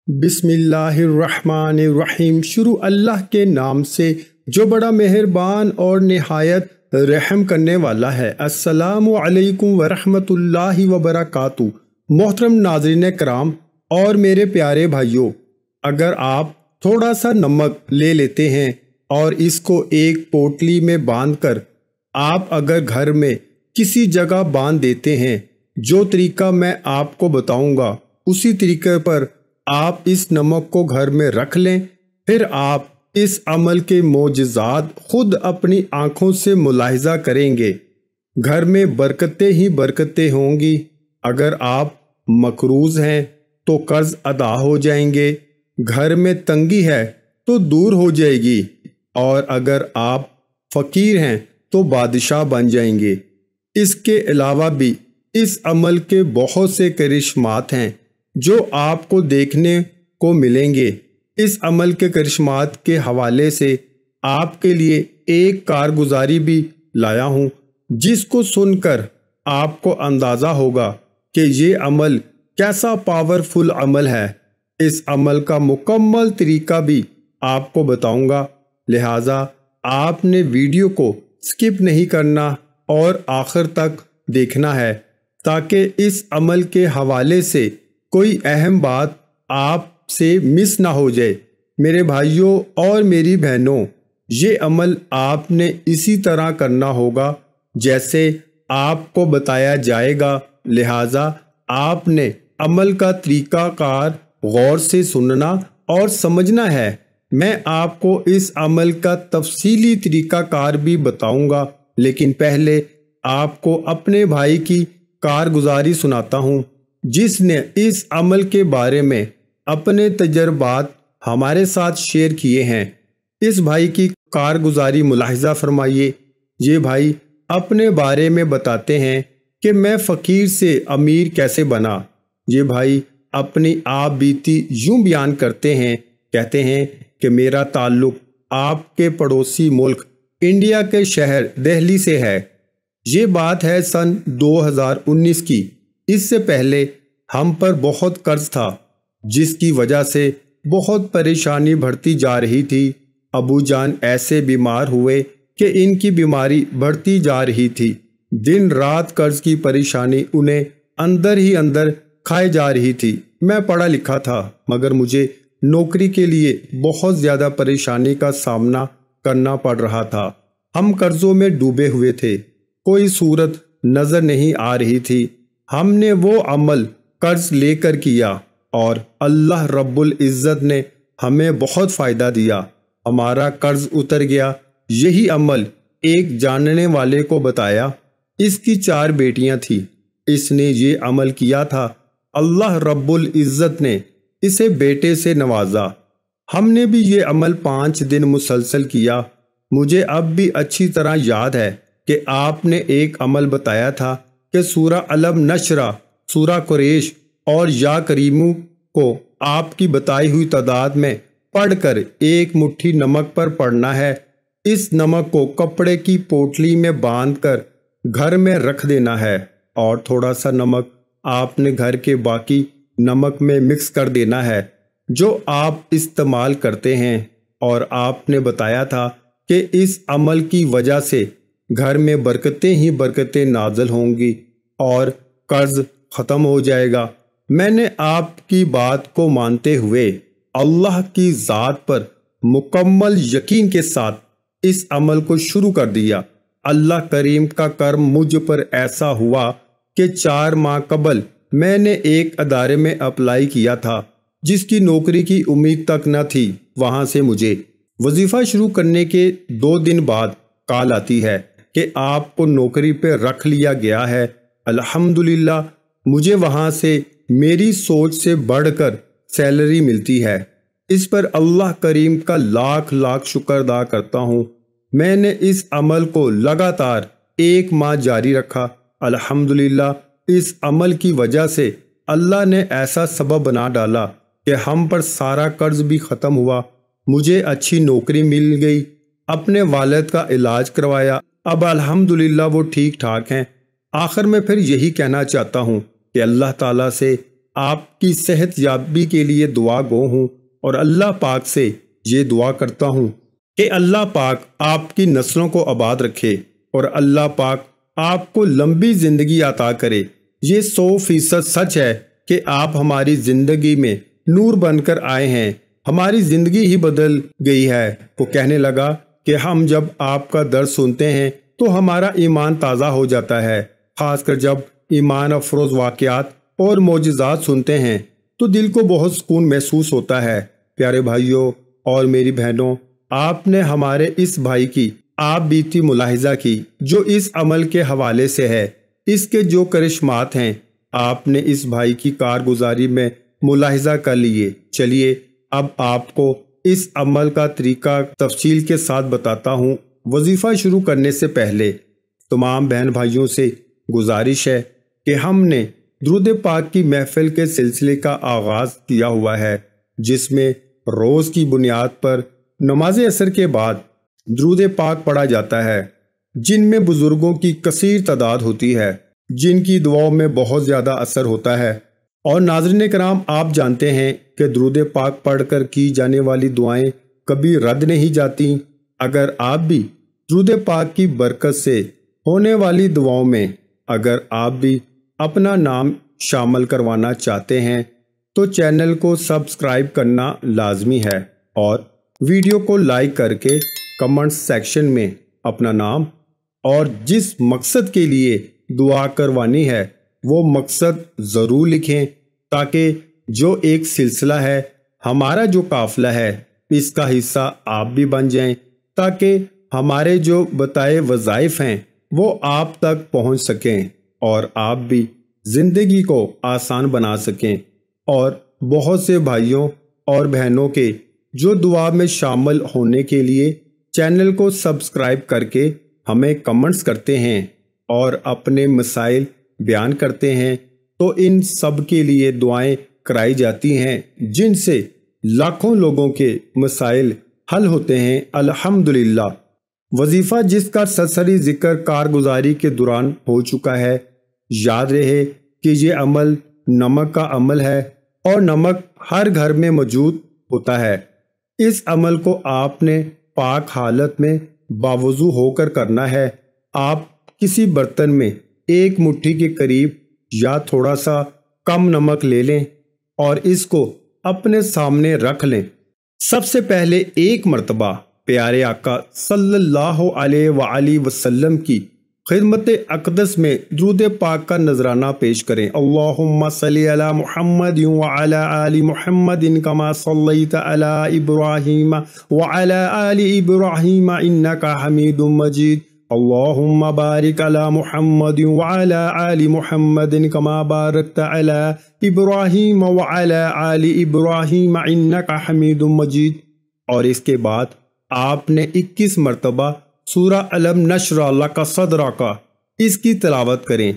بسم اللہ الرحمن الرحیم۔ شروع اللہ کے نام سے جو بڑا مہربان اور نہایت رحم کرنے والا ہے۔ السلام علیکم ورحمۃ اللہ وبرکاتہ۔ محترم ناظرین کرام اور میرے پیارے بھائیوں، اگر آپ تھوڑا سا نمک لے لیتے ہیں اور اس کو ایک پوٹلی میں باندھ کر آپ اگر گھر میں کسی جگہ باندھ دیتے ہیں، جو طریقہ میں آپ کو بتاؤں گا اسی طریقے پر آپ اس نمک کو گھر میں رکھ لیں، پھر آپ اس عمل کے معجزات خود اپنی آنکھوں سے ملاحظہ کریں گے۔ گھر میں برکتیں ہی برکتیں ہوں گی۔ اگر آپ مقروض ہیں تو قرض ادا ہو جائیں گے، گھر میں تنگی ہے تو دور ہو جائے گی، اور اگر آپ فقیر ہیں تو بادشاہ بن جائیں گے۔ اس کے علاوہ بھی اس عمل کے بہت سے کرشمات ہیں جو آپ کو دیکھنے کو ملیں گے۔ اس عمل کے کرشمات کے حوالے سے آپ کے لیے ایک کارگزاری بھی لایا ہوں، جس کو سن کر آپ کو اندازہ ہوگا کہ یہ عمل کیسا پاورفل عمل ہے۔ اس عمل کا مکمل طریقہ بھی آپ کو بتاؤں گا، لہٰذا آپ نے ویڈیو کو سکپ نہیں کرنا اور آخر تک دیکھنا ہے، تاکہ اس عمل کے حوالے سے کوئی اہم بات آپ سے مس نہ ہو جائے۔ میرے بھائیوں اور میری بہنوں، یہ عمل آپ نے اسی طرح کرنا ہوگا جیسے آپ کو بتایا جائے گا، لہٰذا آپ نے عمل کا طریقہ کار غور سے سننا اور سمجھنا ہے۔ میں آپ کو اس عمل کا تفصیلی طریقہ کار بھی بتاؤں گا، لیکن پہلے آپ کو اپنے بھائی کی کارگزاری سناتا ہوں، جس نے اس عمل کے بارے میں اپنے تجربات ہمارے ساتھ شیئر کیے ہیں۔ اس بھائی کی کارگزاری ملاحظہ فرمائیے۔ یہ بھائی اپنے بارے میں بتاتے ہیں کہ میں فقیر سے امیر کیسے بنا۔ یہ بھائی اپنی آپ بیتی یوں بیان کرتے ہیں، کہتے ہیں کہ میرا تعلق آپ کے پڑوسی ملک انڈیا کے شہر دہلی سے ہے۔ یہ بات ہے سن 2019 کی۔ اس سے پہلے ہم پر بہت قرض تھا، جس کی وجہ سے بہت پریشانی بڑھتی جا رہی تھی۔ ابو جان ایسے بیمار ہوئے کہ ان کی بیماری بڑھتی جا رہی تھی۔ دن رات قرض کی پریشانی انہیں اندر ہی اندر کھائے جا رہی تھی۔ میں پڑھا لکھا تھا، مگر مجھے نوکری کے لیے بہت زیادہ پریشانی کا سامنا کرنا پڑ رہا تھا۔ ہم قرضوں میں ڈوبے ہوئے تھے، کوئی صورت نظر نہیں آ رہی تھی۔ ہم نے وہ عمل قرض لے کر کیا اور اللہ رب العزت نے ہمیں بہت فائدہ دیا، ہمارا قرض اتر گیا۔ یہی عمل ایک جاننے والے کو بتایا۔ اس کی 4 بیٹیاں تھیں، اس نے یہ عمل کیا تھا، اللہ رب العزت نے اسے بیٹے سے نوازا۔ ہم نے بھی یہ عمل 5 دن مسلسل کیا۔ مجھے اب بھی اچھی طرح یاد ہے کہ آپ نے ایک عمل بتایا تھا کہ سورہ علم نشرہ، سورہ قریش اور یا کریمو کو آپ کی بتائی ہوئی تعداد میں پڑھ کر ایک مٹھی نمک پر پڑھنا ہے۔ اس نمک کو کپڑے کی پوٹلی میں باندھ کر گھر میں رکھ دینا ہے، اور تھوڑا سا نمک آپ نے گھر کے باقی نمک میں مکس کر دینا ہے جو آپ استعمال کرتے ہیں۔ اور آپ نے بتایا تھا کہ اس عمل کی وجہ سے گھر میں برکتیں ہی برکتیں نازل ہوں گی اور قرض ختم ہو جائے گا۔ میں نے آپ کی بات کو مانتے ہوئے اللہ کی ذات پر مکمل یقین کے ساتھ اس عمل کو شروع کر دیا۔ اللہ کریم کا کرم مجھ پر ایسا ہوا کہ 4 ماہ قبل میں نے ایک ادارے میں اپلائی کیا تھا، جس کی نوکری کی امید تک نہ تھی۔ وہاں سے مجھے وظیفہ شروع کرنے کے 2 دن بعد کال آتی ہے کہ آپ کو نوکری پہ رکھ لیا گیا ہے۔ الحمدللہ مجھے وہاں سے میری سوچ سے بڑھ کر سیلری ملتی ہے۔ اس پر اللہ کریم کا لاکھ لاکھ شکر ادا کرتا ہوں۔ میں نے اس عمل کو لگاتار 1 ماہ جاری رکھا۔ الحمدللہ اس عمل کی وجہ سے اللہ نے ایسا سبب بنا ڈالا کہ ہم پر سارا قرض بھی ختم ہوا۔ مجھے اچھی نوکری مل گئی، اپنے والد کا علاج کروایا، اب الحمدللہ وہ ٹھیک ٹھاک ہیں۔ آخر میں پھر یہی کہنا چاہتا ہوں کہ اللہ تعالیٰ سے آپ کی صحت یابی کے لیے دعا گو ہوں اور اللہ پاک سے یہ دعا کرتا ہوں کہ اللہ پاک آپ کی نسلوں کو آباد رکھے اور اللہ پاک آپ کو لمبی زندگی عطا کرے۔ یہ 100% سچ ہے کہ آپ ہماری زندگی میں نور بن کر آئے ہیں، ہماری زندگی ہی بدل گئی ہے۔ وہ کہنے لگا کہ ہم جب آپ کا درس سنتے ہیں تو ہمارا ایمان تازہ ہو جاتا ہے، خاص کر جب ایمان افروز واقعات اور معجزات سنتے ہیں تو دل کو بہت سکون محسوس ہوتا ہے۔ پیارے بھائیوں اور میری بہنوں، آپ نے ہمارے اس بھائی کی آپ بیتی ملاحظہ کی جو اس عمل کے حوالے سے ہے، اس کے جو کرشمات ہیں آپ نے اس بھائی کی کارگزاری میں ملاحظہ کر لیے۔ چلیے اب آپ کو اس عمل کا طریقہ تفصیل کے ساتھ بتاتا ہوں۔ وظیفہ شروع کرنے سے پہلے تمام بہن بھائیوں سے گزارش ہے کہ ہم نے درود پاک کی محفل کے سلسلے کا آغاز کیا ہوا ہے، جس میں روز کی بنیاد پر نماز عصر کے بعد درود پاک پڑھا جاتا ہے، جن میں بزرگوں کی کثیر تعداد ہوتی ہے، جن کی دعاؤں میں بہت زیادہ اثر ہوتا ہے۔ اور ناظرین کرام، آپ جانتے ہیں کہ درود پاک پڑھ کر کی جانے والی دعائیں کبھی رد نہیں جاتی۔ اگر آپ بھی درود پاک کی برکت سے ہونے والی دعاؤں میں اگر آپ بھی اپنا نام شامل کروانا چاہتے ہیں تو چینل کو سبسکرائب کرنا لازمی ہے اور ویڈیو کو لائک کر کے کمنٹ سیکشن میں اپنا نام اور جس مقصد کے لیے دعا کروانی ہے وہ مقصد ضرور لکھیں، تاکہ جو ایک سلسلہ ہے، ہمارا جو قافلہ ہے، اس کا حصہ آپ بھی بن جائیں، تاکہ ہمارے جو بتائے وظائف ہیں وہ آپ تک پہنچ سکیں اور آپ بھی زندگی کو آسان بنا سکیں۔ اور بہت سے بھائیوں اور بہنوں کے جو دعا میں شامل ہونے کے لیے چینل کو سبسکرائب کر کے ہمیں کمنٹس کرتے ہیں اور اپنے مسائل بیان کرتے ہیں، تو ان سب کے لیے دعائیں کرائی جاتی ہیں، جن سے لاکھوں لوگوں کے مسائل حل ہوتے ہیں الحمدللہ۔ وظیفہ جس کا سرسری ذکر کارگزاری کے دوران ہو چکا ہے، یاد رہے کہ یہ عمل نمک کا عمل ہے اور نمک ہر گھر میں موجود ہوتا ہے۔ اس عمل کو آپ نے پاک حالت میں باوضو ہو کر کرنا ہے۔ آپ کسی برتن میں 1 مٹھی کے قریب یا تھوڑا سا کم نمک لے لیں اور اس کو اپنے سامنے رکھ لیں۔ سب سے پہلے 1 مرتبہ پیارے آقا صلی اللہ علیہ وآلہ وسلم کی خدمت اقدس میں درود پاک کا نذرانہ پیش کریں۔ اللہم صلی علی محمد وعلی آل محمد کما صلیت علی ابراہیم وعلی آل ابراہیم انکا حمید مجید۔ اللہم بارک علی محمد وعلی آل محمد کما بارکت علی ابراہیم وعلی آل ابراہیم انکا حمید مجید۔ اور اس کے بعد آپ نے 21 مرتبہ سورہ علم نشرح لک صدرک اس کی تلاوت کریں۔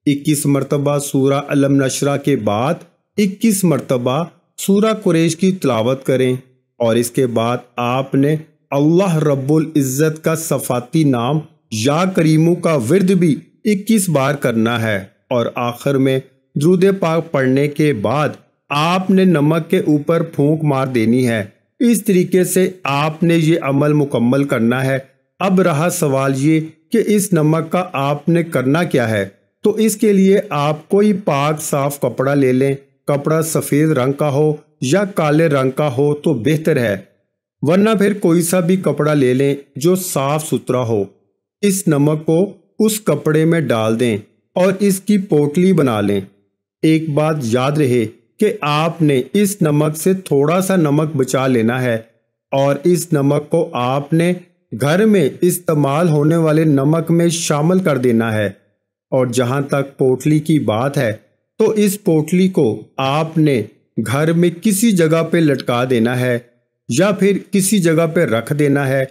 21 مرتبہ سورہ علم نشرح کے بعد 21 مرتبہ سورہ قریش کی تلاوت کریں، اور اس کے بعد آپ نے اللہ رب العزت کا صفاتی نام یا کریمو کا ورد بھی 21 بار کرنا ہے، اور آخر میں درود پاک پڑھنے کے بعد آپ نے نمک کے اوپر پھونک مار دینی ہے۔ اس طریقے سے آپ نے یہ عمل مکمل کرنا ہے۔ اب رہا سوال یہ کہ اس نمک کا آپ نے کرنا کیا ہے، تو اس کے لیے آپ کوئی پاک صاف کپڑا لے لیں۔ کپڑا سفید رنگ کا ہو یا کالے رنگ کا ہو تو بہتر ہے، ورنہ پھر کوئی سا بھی کپڑا لے لیں جو صاف ستھرا ہو۔ اس نمک کو اس کپڑے میں ڈال دیں اور اس کی پوٹلی بنا لیں۔ ایک بات یاد رہے کہ آپ نے اس نمک سے تھوڑا سا نمک بچا لینا ہے، اور اس نمک کو آپ نے گھر میں استعمال ہونے والے نمک میں شامل کر دینا ہے۔ اور جہاں تک پوٹلی کی بات ہے تو اس پوٹلی کو آپ نے گھر میں کسی جگہ پہ لٹکا دینا ہے یا پھر کسی جگہ پہ رکھ دینا ہے۔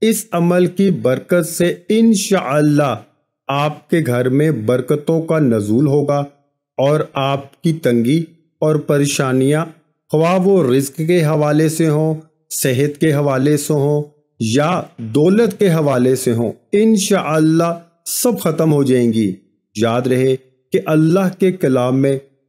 اس عمل کی برکت سے انشاءاللہ آپ کے گھر میں برکتوں کا نزول ہوگا، اور آپ کی تنگی اور پریشانیاں خواہ وہ رزق کے حوالے سے ہوں، صحت کے حوالے سے ہوں یا دولت کے حوالے سے ہوں، انشاءاللہ سب ختم ہو جائیں گی۔ یاد رہے کہ اللہ کے کلام میں